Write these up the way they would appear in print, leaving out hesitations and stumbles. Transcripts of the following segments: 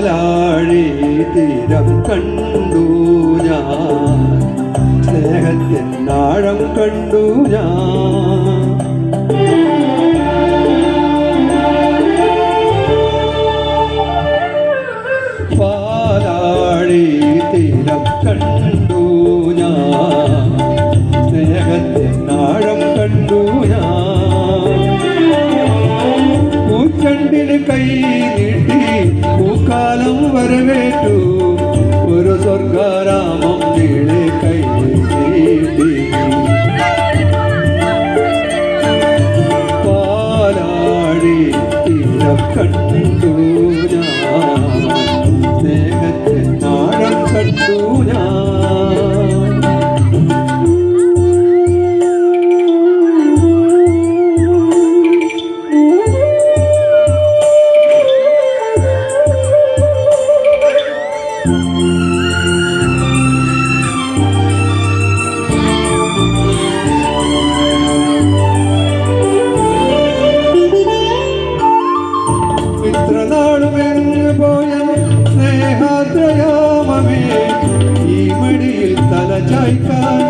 പാലാഴി തീരം കണ്ടു ഞാൻ, സ്നേഹത്തിൻ ആഴം കണ്ടു ഞാൻ. പാലാഴി തീരം കണ്ടു ഞാൻ, സ്നേഹത്തിൻ ആഴം കണ്ടു ഞാൻ. പൂച്ചണ്ടിന് കൈ നീട്ടി പൂക്കാലം വരവേറ്റു, ഒരു സ്വർഗാരാമം നീളെ കൈ നീട്ടി. പാലാഴി തീരം കണ്ടു ഞാൻ, സ്നേഹത്തിൻ ആഴം കണ്ടു ഞാൻ. ഇത്രനാളുമെങ്ങ് പോയ സ്നേഹാദ്രയാമമേ, ഈ മടിയിൽ തല ചായ്ക്കാൻ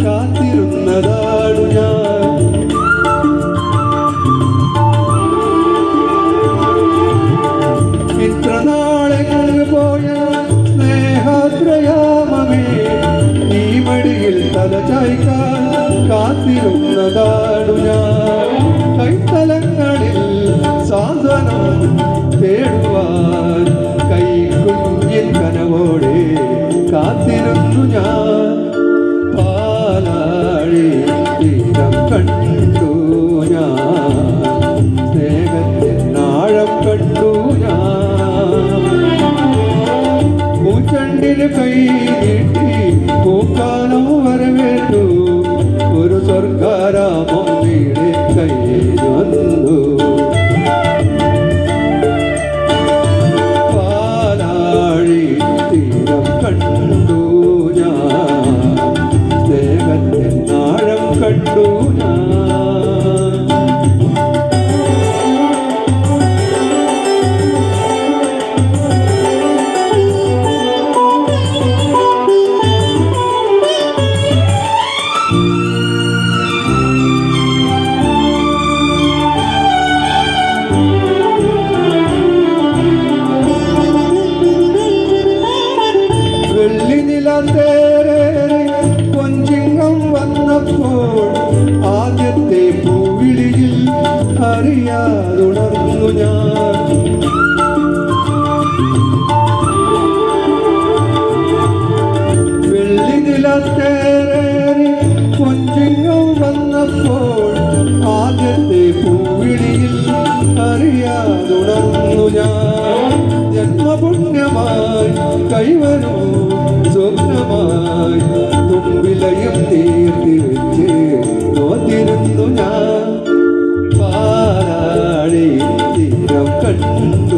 കാത്തിരുന്നതാണു ഞാൻ. ഇത്രനാളെങ്ങ് പോയ സ്നേഹാദ്രയാമമേ, ഈ മടിയിൽ തല ചായ്ക്കാൻ കാത്തിരുന്നതാണു ഞാൻ. കൈത്തലങ്ങളിൽ സാന്ത്വനം തേടുവാൻ കൈക്കുഞ്ഞിൻ കനവോടെ കാത്തിരുന്നു ഞാൻ. പാലാഴി തീരം കണ്ടു ഞാൻ, സ്നേഹത്തിൻ ആഴം കണ്ടു ഞാൻ. പൂച്ചണ്ടിന് കൈ നീട്ടി പൂക്കാലം വരവേറ്റു, ഒരു സ്വർഗാരാമം വീട് കയ്യിൽ വന്നു. പാലാഴി തീരം കണ്ടു ഞാൻ, സ്നേഹത്തിൻ ആഴം കണ്ടു ഞാൻ. കൊഞ്ചിങ്ങം വന്നപ്പോൾ ആദ്യത്തെ പൂവിളിയിൽ അറിയാതുണർന്നു ഞാൻ. വെള്ളിനിലത്തേറി കൊഞ്ചിങ്ങം വന്നപ്പോൾ ആദ്യത്തെ പൂവിളിയിൽ അറിയാതുണർന്നു ഞാൻ. ജന്മപുണ്യമായി കൈവരൂ സ്വപ്നമായി തുമ്പിലയും തീർത്തി വെച്ച് നോത്തിരുന്നു ഞാൻ. പാലാഴി തീരം കണ്ടു